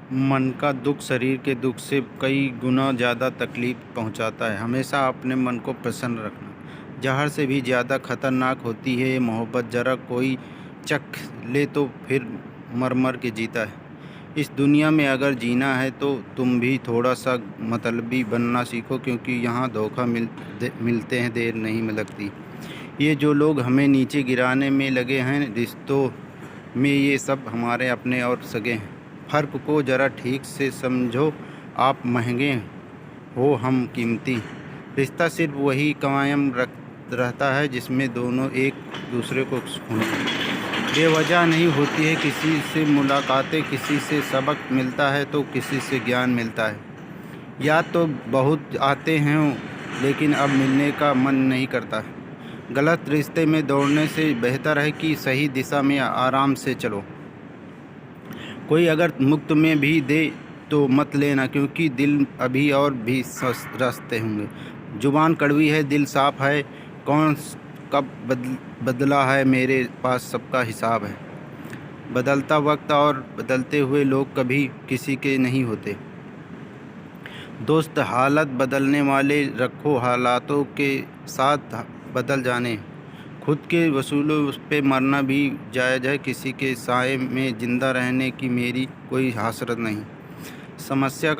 मन का दुख शरीर के दुख से कई गुना ज़्यादा तकलीफ़ पहुंचाता है। हमेशा अपने मन को प्रसन्न रखना जहर से भी ज़्यादा खतरनाक होती है ये मोहब्बत। ज़रा कोई चख ले तो फिर मर मर के जीता है। इस दुनिया में अगर जीना है तो तुम भी थोड़ा सा मतलबी बनना सीखो, क्योंकि यहाँ धोखा मिलते हैं, देर नहीं लगती। ये जो लोग हमें नीचे गिराने में लगे हैं रिश्तों में, ये सब हमारे अपने और सगे हैं। फ़र्क को ज़रा ठीक से समझो। आप महंगे हो, हम कीमती। रिश्ता सिर्फ वही कायम रहता है जिसमें दोनों एक दूसरे को सुनते हैं। बेवजह नहीं होती है किसी से मुलाकातें, किसी से सबक मिलता है तो किसी से ज्ञान मिलता है। याद तो बहुत आते हैं लेकिन अब मिलने का मन नहीं करता। गलत रिश्ते में दौड़ने से बेहतर है कि सही दिशा में आराम से चलो। कोई अगर मुफ्त में भी दे तो मत लेना, क्योंकि दिल अभी और भी रास्ते होंगे। जुबान कड़वी है, दिल साफ है। कौन कब बदला है, मेरे पास सबका हिसाब है। बदलता वक्त और बदलते हुए लोग कभी किसी के नहीं होते। दोस्त हालत बदलने वाले रखो, हालातों के साथ बदल जाने। खुद के वसूलों पे मरना भी जायज़ है, किसी के साए में ज़िंदा रहने की मेरी कोई हसरत नहीं। समस्या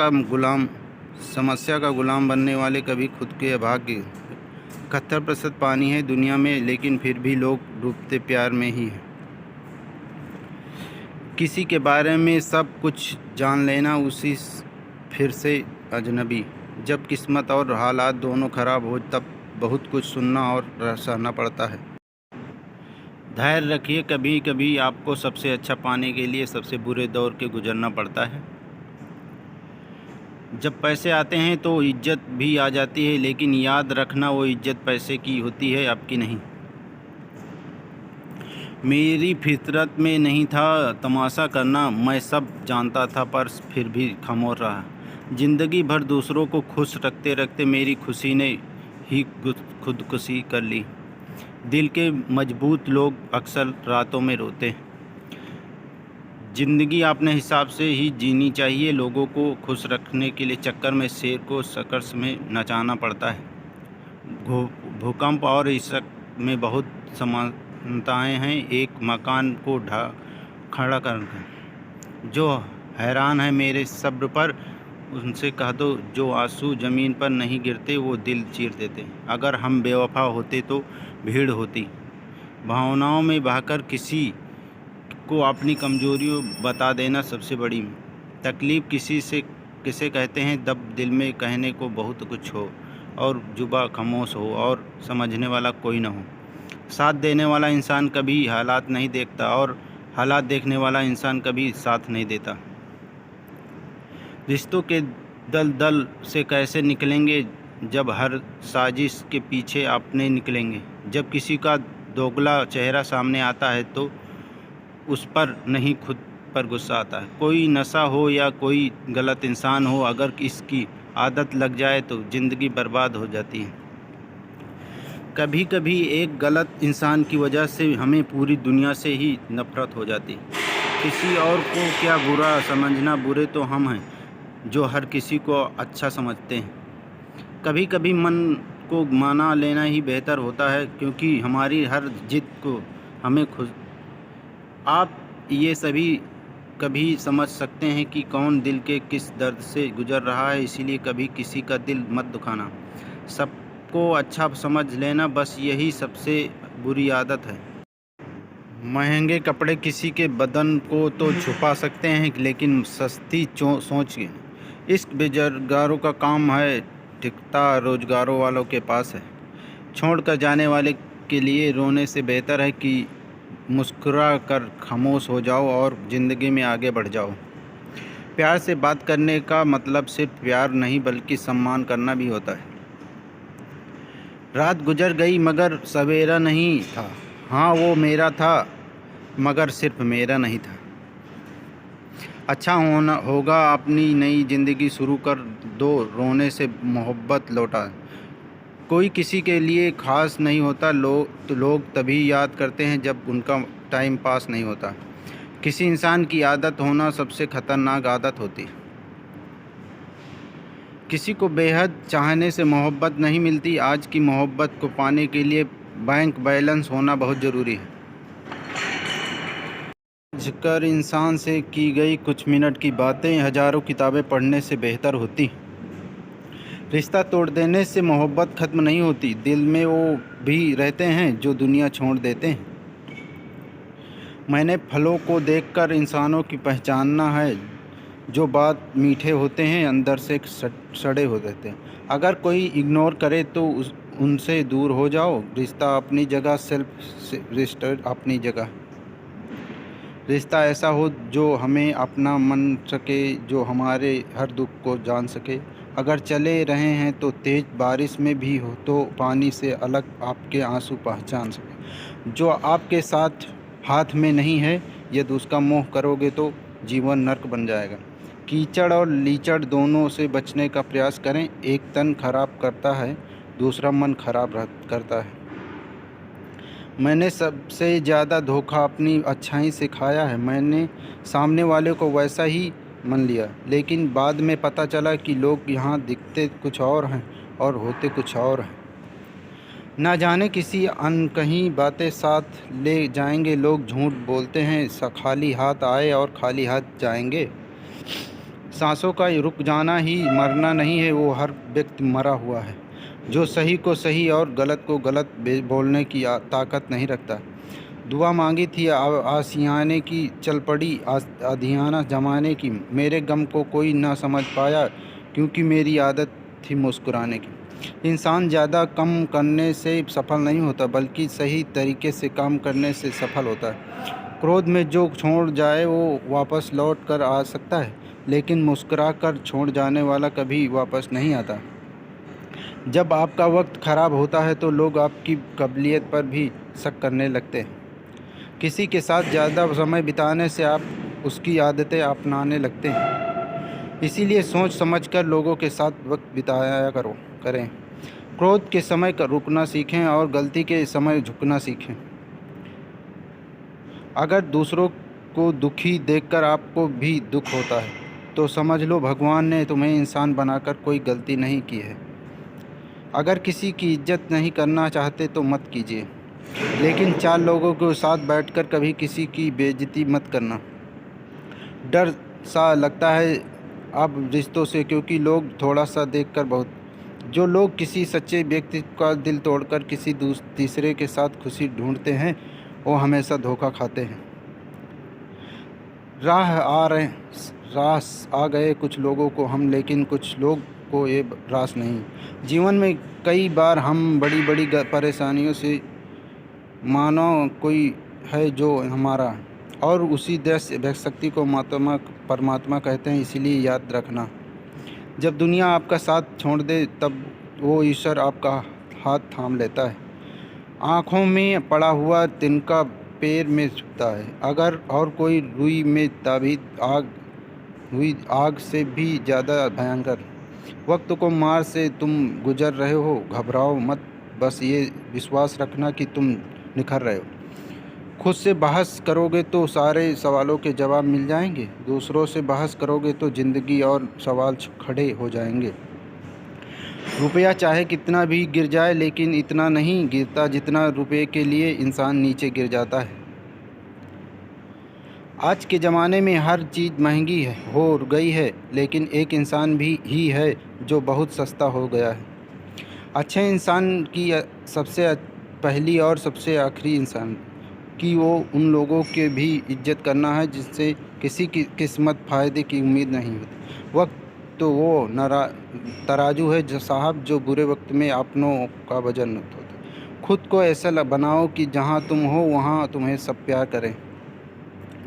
का गुलाम बनने वाले कभी खुद के अभागे। 71% पानी है दुनिया में, लेकिन फिर भी लोग डूबते प्यार में ही हैं। किसी के बारे में सब कुछ जान लेना, उसी फिर से अजनबी। जब किस्मत और हालात दोनों ख़राब हो तब बहुत कुछ सुनना और सहना पड़ता है। धैर्य रखिए, कभी कभी आपको सबसे अच्छा पाने के लिए सबसे बुरे दौर के गुजरना पड़ता है। जब पैसे आते हैं तो इज्जत भी आ जाती है, लेकिन याद रखना वो इज्जत पैसे की होती है, आपकी नहीं। मेरी फितरत में नहीं था तमाशा करना, मैं सब जानता था पर फिर भी खामोश रहा। ज़िंदगी भर दूसरों को खुश रखते रखते मेरी खुशी ने ही खुदकुशी कर ली। दिल के मजबूत लोग अक्सर रातों में रोते हैं। ज़िंदगी अपने हिसाब से ही जीनी चाहिए। लोगों को खुश रखने के लिए चक्कर में शेर को सर्कस में नचाना पड़ता है। भूकंप और इश्क में बहुत समानताएं हैं। एक मकान को खड़ा कर जो हैरान है मेरे सब्र पर, उनसे कह दो जो आंसू ज़मीन पर नहीं गिरते वो दिल चीर देते। अगर हम बेवफा होते तो भीड़ होती। भावनाओं में बहकर किसी को अपनी कमजोरी बता देना सबसे बड़ी तकलीफ़। किसे कहते हैं दब दिल में कहने को बहुत कुछ हो और जुबा खामोश हो और समझने वाला कोई न हो। साथ देने वाला इंसान कभी हालात नहीं देखता और हालात देखने वाला इंसान कभी साथ नहीं देता। रिश्तों के दलदल से कैसे निकलेंगे जब हर साजिश के पीछे अपने निकलेंगे। जब किसी का दोगला चेहरा सामने आता है तो उस पर नहीं खुद पर गुस्सा आता है। कोई नशा हो या कोई गलत इंसान हो, अगर इसकी आदत लग जाए तो ज़िंदगी बर्बाद हो जाती है। कभी कभी एक गलत इंसान की वजह से हमें पूरी दुनिया से ही नफरत हो जाती है। किसी और को क्या बुरा समझना, बुरे तो हम हैं जो हर किसी को अच्छा समझते हैं। कभी कभी मन को मना लेना ही बेहतर होता है, क्योंकि हमारी हर जिद को हमें खुद। आप ये सभी कभी समझ सकते हैं कि कौन दिल के किस दर्द से गुजर रहा है, इसीलिए कभी किसी का दिल मत दुखाना। सबको अच्छा समझ लेना, बस यही सबसे बुरी आदत है। महंगे कपड़े किसी के बदन को तो छुपा सकते हैं, लेकिन सस्ती सोच इश्क बेरोजगारों का काम है, ठिकता रोजगारों वालों के पास है। छोड़कर जाने वाले के लिए रोने से बेहतर है कि मुस्कुरा कर खामोश हो जाओ और ज़िंदगी में आगे बढ़ जाओ। प्यार से बात करने का मतलब सिर्फ प्यार नहीं बल्कि सम्मान करना भी होता है। रात गुजर गई मगर सवेरा नहीं था। हाँ, वो मेरा था मगर सिर्फ मेरा नहीं था। अच्छा होगा अपनी नई ज़िंदगी शुरू कर दो, रोने से मोहब्बत लौटा। कोई किसी के लिए ख़ास नहीं होता। लोग तभी याद करते हैं जब उनका टाइम पास नहीं होता। किसी इंसान की आदत होना सबसे खतरनाक आदत होती है। किसी को बेहद चाहने से मोहब्बत नहीं मिलती। आज की मोहब्बत को पाने के लिए बैंक बैलेंस होना बहुत ज़रूरी है। कर इंसान से की गई कुछ मिनट की बातें हज़ारों किताबें पढ़ने से बेहतर होती। रिश्ता तोड़ देने से मोहब्बत ख़त्म नहीं होती, दिल में वो भी रहते हैं जो दुनिया छोड़ देते हैं। मैंने फलों को देखकर इंसानों की पहचानना है, जो बात मीठे होते हैं अंदर से सड़े हो जाते हैं। अगर कोई इग्नोर करे तो उनसे दूर हो जाओ। रिश्ता अपनी जगह, सेल्फ रिस्पेक्ट अपनी जगह। रिश्ता ऐसा हो जो हमें अपना मन सके, जो हमारे हर दुख को जान सके। अगर चले रहे हैं तो तेज़ बारिश में भी हो तो पानी से अलग आपके आंसू पहचान सके। जो आपके साथ हाथ में नहीं है, यदि उसका मोह करोगे तो जीवन नर्क बन जाएगा। कीचड़ और लीचड़ दोनों से बचने का प्रयास करें। एक तन खराब करता है, दूसरा मन खराब करता है। मैंने सबसे ज़्यादा धोखा अपनी अच्छाई से खाया है। मैंने सामने वाले को वैसा ही मान लिया, लेकिन बाद में पता चला कि लोग यहाँ दिखते कुछ और हैं और होते कुछ और हैं। ना जाने किसी अनकही बातें साथ ले जाएंगे। लोग झूठ बोलते हैं, खाली हाथ आए और खाली हाथ जाएंगे। सांसों का रुक जाना ही मरना नहीं है, वो हर व्यक्ति मरा हुआ है जो सही को सही और गलत को गलत बोलने की ताकत नहीं रखता। दुआ मांगी थी आशियाने की, चल पड़ी आधियाना जमाने की। मेरे गम को कोई ना समझ पाया, क्योंकि मेरी आदत थी मुस्कुराने की। इंसान ज़्यादा कम करने से सफल नहीं होता, बल्कि सही तरीके से काम करने से सफल होता है। क्रोध में जो छोड़ जाए वो वापस लौट कर आ सकता है, लेकिन मुस्कुरा कर छोड़ जाने वाला कभी वापस नहीं आता। जब आपका वक्त ख़राब होता है तो लोग आपकी काबिलियत पर भी शक करने लगते हैं। किसी के साथ ज़्यादा समय बिताने से आप उसकी आदतें अपनाने लगते हैं। इसीलिए सोच समझकर लोगों के साथ वक्त बिताया करें। क्रोध के समय रुकना सीखें और गलती के समय झुकना सीखें। अगर दूसरों को दुखी देखकर आपको भी दुख होता है तो समझ लो भगवान ने तुम्हें इंसान बनाकर कोई गलती नहीं की है। अगर किसी की इज्जत नहीं करना चाहते तो मत कीजिए, लेकिन 4 लोगों के साथ बैठकर कभी किसी की बेइज्जती मत करना। डर सा लगता है अब रिश्तों से, क्योंकि लोग थोड़ा सा देखकर बहुत। जो लोग किसी सच्चे व्यक्ति का दिल तोड़कर किसी तीसरे के साथ खुशी ढूंढते हैं, वो हमेशा धोखा खाते हैं। रास आ गए कुछ लोगों को हम, लेकिन कुछ लोग को ये रास नहीं। जीवन में कई बार हम बड़ी बड़ी परेशानियों से मानो कोई है जो हमारा, और उसी दृश्य शक्ति को परमात्मा कहते हैं। इसीलिए याद रखना, जब दुनिया आपका साथ छोड़ दे तब वो ईश्वर आपका हाथ थाम लेता है। आँखों में पड़ा हुआ तिनका पैर में छुपता है। अगर और कोई रुई में ताबीत आग से भी ज़्यादा भयंकर। वक्त को मार से तुम गुजर रहे हो, घबराओ मत, बस ये विश्वास रखना कि तुम निखर रहे हो। खुद से बहस करोगे तो सारे सवालों के जवाब मिल जाएंगे। दूसरों से बहस करोगे तो ज़िंदगी और सवाल खड़े हो जाएंगे। रुपया चाहे कितना भी गिर जाए, लेकिन इतना नहीं गिरता जितना रुपये के लिए इंसान नीचे गिर जाता है। आज के ज़माने में हर चीज़ महंगी हो गई है, लेकिन एक इंसान भी ही है जो बहुत सस्ता हो गया है। अच्छे इंसान की सबसे पहली और सबसे आखिरी इंसान कि वो उन लोगों के भी इज्जत करना है जिससे किसी की किस्मत फ़ायदे की उम्मीद नहीं होती। वक्त तो वो तराजू है जो साहब, जो बुरे वक्त में अपनों का वजन होता। खुद को ऐसा बनाओ कि जहाँ तुम हो वहाँ तुम्हें सब प्यार करें,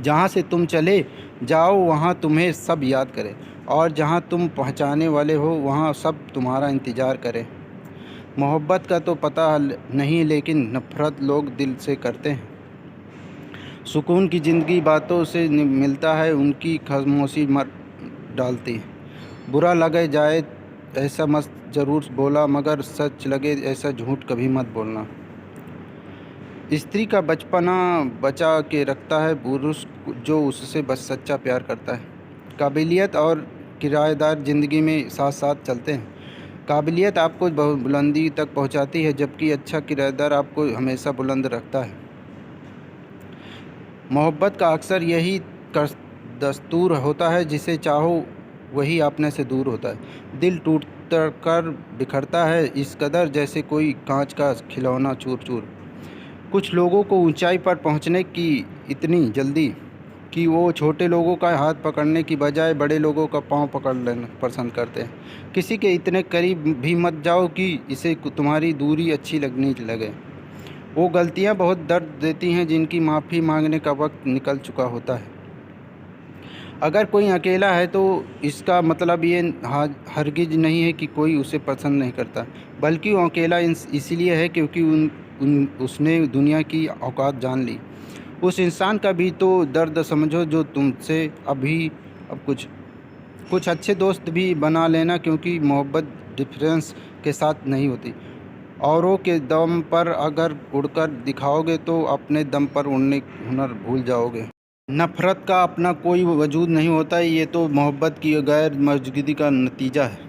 जहाँ से तुम चले जाओ वहाँ तुम्हें सब याद करें, और जहाँ तुम पहुँचाने वाले हो वहाँ सब तुम्हारा इंतज़ार करें। मोहब्बत का तो पता नहीं, लेकिन नफ़रत लोग दिल से करते हैं। सुकून की ज़िंदगी बातों से मिलता है, उनकी खामोशी मर डालती है। बुरा लगे जाए ऐसा मत ज़रूर बोला, मगर सच लगे ऐसा झूठ कभी मत बोलना। स्त्री का बचपना बचा के रखता है, पुरुष जो उससे बस सच्चा प्यार करता है। काबिलियत और किराएदार ज़िंदगी में साथ साथ चलते हैं। काबिलियत आपको बुलंदी तक पहुंचाती है, जबकि अच्छा किराएदार आपको हमेशा बुलंद रखता है। मोहब्बत का अक्सर यही दस्तूर होता है, जिसे चाहो वही अपने से दूर होता है। दिल टूट कर बिखरता है इस कदर, जैसे कोई कांच का खिलौना चूर चूर। कुछ लोगों को ऊंचाई पर पहुंचने की इतनी जल्दी कि वो छोटे लोगों का हाथ पकड़ने की बजाय बड़े लोगों का पांव पकड़ लेना पसंद करते हैं। किसी के इतने करीब भी मत जाओ कि इसे तुम्हारी दूरी अच्छी लगने लगे। वो गलतियां बहुत दर्द देती हैं, जिनकी माफ़ी मांगने का वक्त निकल चुका होता है। अगर कोई अकेला है तो इसका मतलब ये हरगिज नहीं है कि कोई उसे पसंद नहीं करता, बल्कि वो अकेला इसलिए है क्योंकि उसने दुनिया की औकात जान ली। उस इंसान का भी तो दर्द समझो जो तुमसे अब कुछ अच्छे दोस्त भी बना लेना, क्योंकि मोहब्बत डिफरेंस के साथ नहीं होती। औरों के दम पर अगर उड़कर दिखाओगे तो अपने दम पर उड़ने हुनर भूल जाओगे। नफ़रत का अपना कोई वजूद नहीं होता, ये तो मोहब्बत की गैर मौजूदगी का नतीजा है।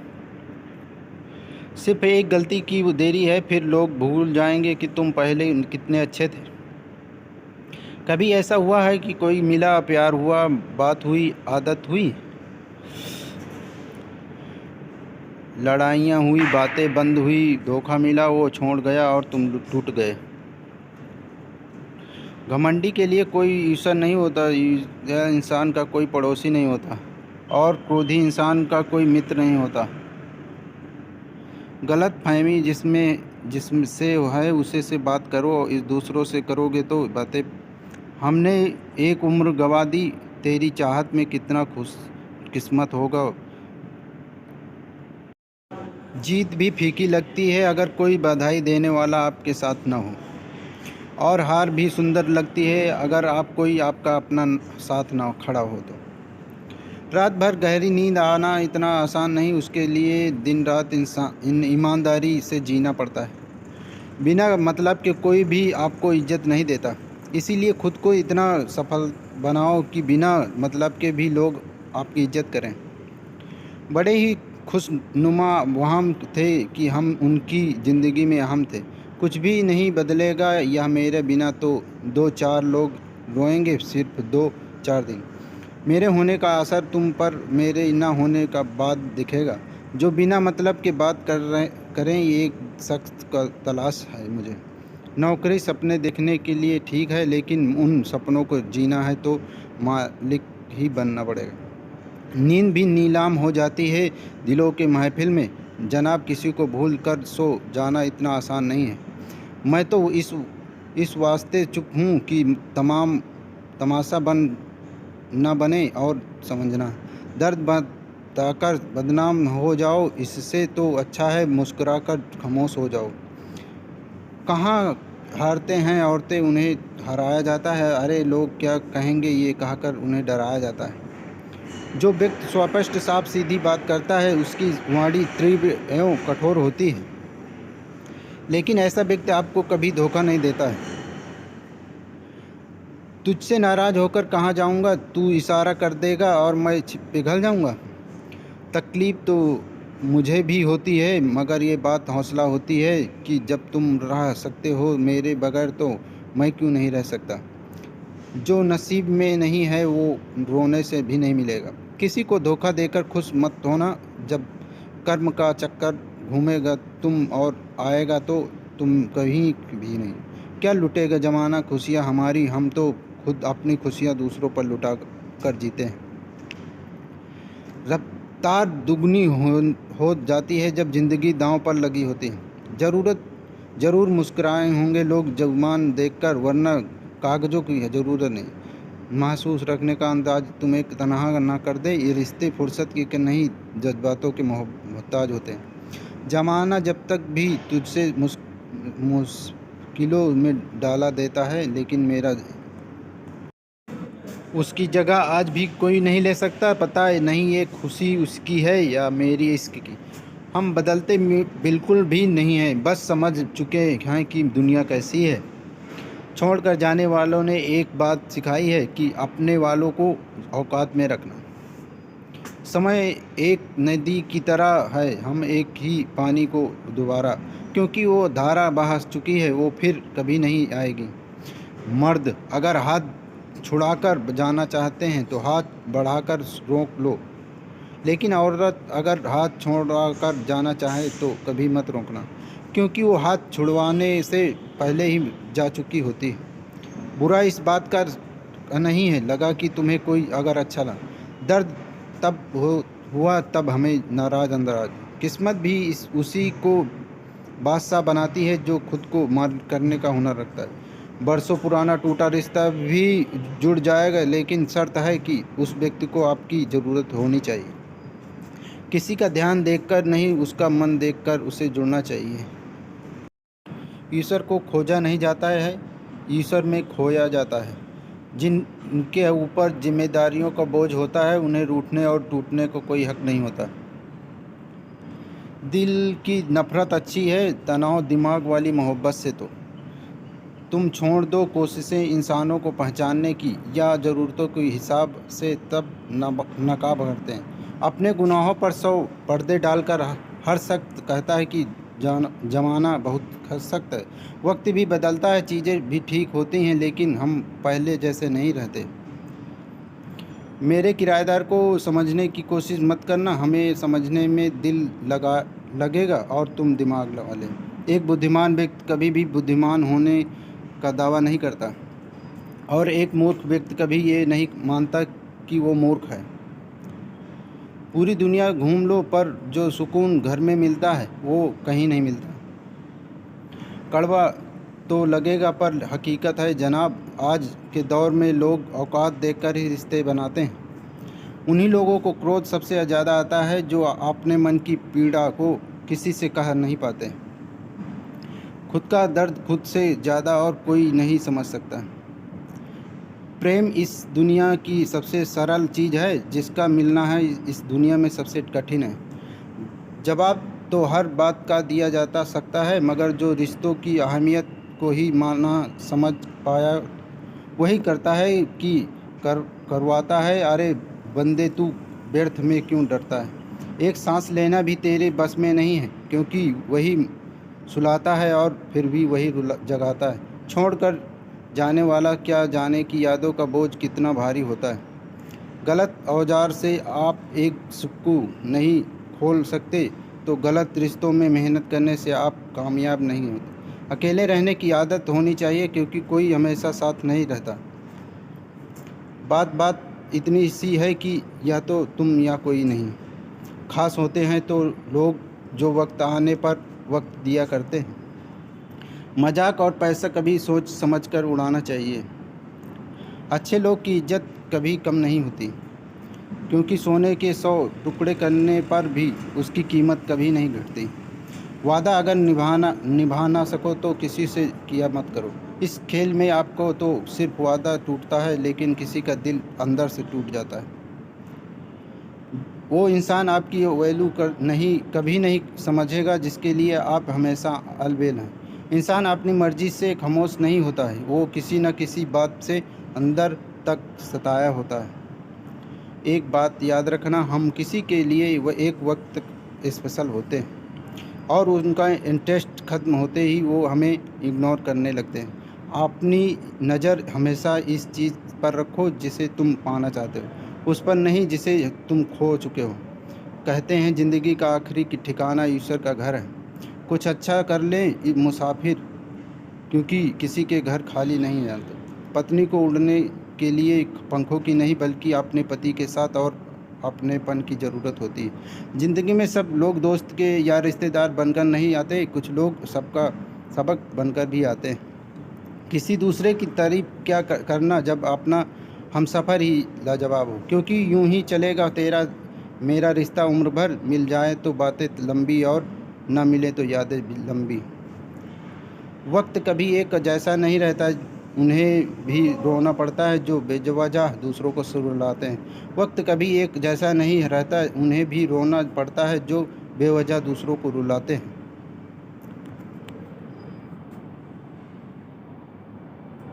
सिर्फ एक गलती की देरी है, फिर लोग भूल जाएंगे कि तुम पहले कितने अच्छे थे। कभी ऐसा हुआ है कि कोई मिला, प्यार हुआ, बात हुई, आदत हुई, लड़ाइयाँ हुई, बातें बंद हुई, धोखा मिला, वो छोड़ गया और तुम टूट गए। घमंडी के लिए कोई ईश्वर नहीं होता, यह इंसान का कोई पड़ोसी नहीं होता, और क्रोधी इंसान का कोई मित्र नहीं होता। गलत फहमी जिससे है उसे से बात करो, इस दूसरों से करोगे तो बातें। हमने एक उम्र गवा दी, तेरी चाहत में कितना खुश किस्मत होगा। जीत भी फीकी लगती है अगर कोई बधाई देने वाला आपके साथ न हो, और हार भी सुंदर लगती है अगर आपका अपना साथ ना खड़ा हो तो। रात भर गहरी नींद आना इतना आसान नहीं, उसके लिए दिन रात ईमानदारी से जीना पड़ता है। बिना मतलब के कोई भी आपको इज्जत नहीं देता, इसीलिए खुद को इतना सफल बनाओ कि बिना मतलब के भी लोग आपकी इज्जत करें। बड़े ही खुशनुमा वहम थे कि हम उनकी ज़िंदगी में अहम थे। कुछ भी नहीं बदलेगा यह मेरे बिना, तो 2-4 लोग रोएंगे, सिर्फ 2-4 दिन। मेरे होने का असर तुम पर मेरे न होने का बाद दिखेगा। जो बिना मतलब के बात करें, ये एक शख्स का तलाश है मुझे। नौकरी सपने देखने के लिए ठीक है, लेकिन उन सपनों को जीना है तो मालिक ही बनना पड़ेगा। नींद भी नीलाम हो जाती है दिलों के महफिल में। जनाब, किसी को भूल कर सो जाना इतना आसान नहीं है। मैं तो इस वास्ते चुप हूँ कि तमाशा न बने, और समझना दर्द बताकर बदनाम हो जाओ, इससे तो अच्छा है मुस्कुराकर खामोश हो जाओ। कहाँ हारते हैं औरतें, उन्हें हराया जाता है। अरे लोग क्या कहेंगे, ये कहकर उन्हें डराया जाता है। जो व्यक्ति स्पष्ट साफ सीधी बात करता है, उसकी वाणी तीव्र एवं कठोर होती है, लेकिन ऐसा व्यक्ति आपको कभी धोखा नहीं देता है। तुझसे नाराज़ होकर कहाँ जाऊँगा, तू इशारा कर देगा और मैं पिघल जाऊँगा। तकलीफ़ तो मुझे भी होती है, मगर ये बात हौसला होती है कि जब तुम रह सकते हो मेरे बगैर, तो मैं क्यों नहीं रह सकता। जो नसीब में नहीं है वो रोने से भी नहीं मिलेगा। किसी को धोखा देकर खुश मत होना, जब कर्म का चक्कर घूमेगा तुम और आएगा तो तुम कहीं भी नहीं। क्या लुटेगा ज़माना खुशियाँ हमारी, हम तो खुद अपनी खुशियाँ दूसरों पर लुटा कर जीते हैं। रफ्तार दुगनी हो जाती है जब ज़िंदगी दांव पर लगी होती है। ज़रूर मुस्कुराए होंगे लोग जुबान देखकर, वरना कागज़ों की ज़रूरत नहीं। महसूस रखने का अंदाज तुम्हें तनहा ना कर दे। ये रिश्ते फुर्सत की नहीं, जज्बातों के मोहताज होते हैं। ज़माना जब तक भी तुझसे मुश्किलों में डाला देता है, लेकिन मेरा उसकी जगह आज भी कोई नहीं ले सकता। पता नहीं ये खुशी उसकी है या मेरी इश्क की। हम बदलते बिल्कुल भी नहीं हैं, बस समझ चुके हैं कि दुनिया कैसी है। छोड़कर जाने वालों ने एक बात सिखाई है कि अपने वालों को औकात में रखना। समय एक नदी की तरह है, हम एक ही पानी को दोबारा, क्योंकि वो धारा बहा चुकी है, वो फिर कभी नहीं आएगी। मर्द अगर हाथ छुड़ाकर जाना चाहते हैं तो हाथ बढ़ाकर रोक लो, लेकिन औरत अगर हाथ छुड़ाकर जाना चाहे तो कभी मत रोकना, क्योंकि वो हाथ छुड़वाने से पहले ही जा चुकी होती है। बुरा इस बात का नहीं है लगा कि तुम्हें कोई अगर अच्छा लगा, दर्द तब हुआ तब हमें नाराज अंदराज। किस्मत भी उसी को बादशाह बनाती है जो खुद को मार करने का हुनर रखता है। बरसों पुराना टूटा रिश्ता भी जुड़ जाएगा, लेकिन शर्त है कि उस व्यक्ति को आपकी ज़रूरत होनी चाहिए। किसी का ध्यान देखकर नहीं, उसका मन देखकर उसे जुड़ना चाहिए। ईश्वर को खोजा नहीं जाता है, ईश्वर में खोया जाता है। जिनके ऊपर जिम्मेदारियों का बोझ होता है उन्हें रूठने और टूटने को कोई हक नहीं होता। दिल की नफ़रत अच्छी है, तनाव दिमाग वाली मोहब्बत से। तो तुम छोड़ दो कोशिशें इंसानों को पहचानने की या ज़रूरतों के हिसाब से, तब नकाब करते हैं। अपने गुनाहों पर 100 पर्दे डालकर हर शख्स कहता है कि ज़माना बहुत सख्त है। वक्त भी बदलता है, चीज़ें भी ठीक होती हैं, लेकिन हम पहले जैसे नहीं रहते। मेरे किराएदार को समझने की कोशिश मत करना, हमें समझने में दिल लगेगा और तुम दिमाग लगा ले। एक बुद्धिमान व्यक्ति कभी भी बुद्धिमान होने का दावा नहीं करता, और एक मूर्ख व्यक्ति कभी ये नहीं मानता कि वो मूर्ख है। पूरी दुनिया घूम लो, पर जो सुकून घर में मिलता है वो कहीं नहीं मिलता। कड़वा तो लगेगा पर हकीकत है जनाब, आज के दौर में लोग औकात देखकर ही रिश्ते बनाते हैं। उन्हीं लोगों को क्रोध सबसे ज़्यादा आता है जो अपने मन की पीड़ा को किसी से कह नहीं पाते। खुद का दर्द खुद से ज़्यादा और कोई नहीं समझ सकता। प्रेम इस दुनिया की सबसे सरल चीज़ है, जिसका मिलना है इस दुनिया में सबसे कठिन है। जवाब तो हर बात का दिया जाता सकता है, मगर जो रिश्तों की अहमियत को ही माना समझ पाया वही करता है कि करवाता है। अरे बंदे, तू व्यर्थ में क्यों डरता है? एक सांस लेना भी तेरे बस में नहीं है, क्योंकि वही सुलाता है और फिर भी वही जगाता है। छोड़कर जाने वाला क्या जाने की यादों का बोझ कितना भारी होता है। गलत औजार से आप एक सुक्कू नहीं खोल सकते, तो गलत रिश्तों में मेहनत करने से आप कामयाब नहीं होते। अकेले रहने की आदत होनी चाहिए, क्योंकि कोई हमेशा साथ नहीं रहता। बात इतनी सी है कि या तो तुम या कोई नहीं। खास होते हैं तो लोग जो वक्त आने पर वक्त दिया करते हैं। मजाक और पैसा कभी सोच समझकर उड़ाना चाहिए। अच्छे लोग की इज्जत कभी कम नहीं होती, क्योंकि सोने के 100 टुकड़े करने पर भी उसकी कीमत कभी नहीं घटती। वादा अगर निभा ना सको तो किसी से किया मत करो। इस खेल में आपको तो सिर्फ वादा टूटता है, लेकिन किसी का दिल अंदर से टूट जाता है। वो इंसान आपकी वैल्यू कभी नहीं समझेगा जिसके लिए आप हमेशा अलबेल हैं। इंसान अपनी मर्ज़ी से खामोश नहीं होता है, वो किसी न किसी बात से अंदर तक सताया होता है। एक बात याद रखना, हम किसी के लिए एक वक्त स्पेशल होते हैं, और उनका इंटरेस्ट ख़त्म होते ही वो हमें इग्नोर करने लगते हैं। अपनी नज़र हमेशा इस चीज़ पर रखो जिसे तुम पाना चाहते हो, उस पर नहीं जिसे तुम खो चुके हो। कहते हैं ज़िंदगी का आखिरी ठिकाना ईश्वर का घर है। कुछ अच्छा कर लें मुसाफिर, क्योंकि किसी के घर खाली नहीं जाते। पत्नी को उड़ने के लिए पंखों की नहीं, बल्कि अपने पति के साथ और अपनेपन की ज़रूरत होती है। ज़िंदगी में सब लोग दोस्त के या रिश्तेदार बनकर नहीं आते, कुछ लोग सबका सबक बनकर भी आते हैं। किसी दूसरे की तारीफ क्या करना जब अपना हमसफ़र ही लाजवाब हो, क्योंकि यूं ही चलेगा तेरा मेरा रिश्ता उम्र भर। मिल जाए तो बातें लंबी, और ना मिले तो यादें भी लंबी। वक्त कभी एक जैसा नहीं रहता, उन्हें भी रोना पड़ता है जो बेवजह दूसरों को सुलाते हैं। वक्त कभी एक जैसा नहीं रहता, उन्हें भी रोना पड़ता है जो बेवजह दूसरों को रुलाते हैं।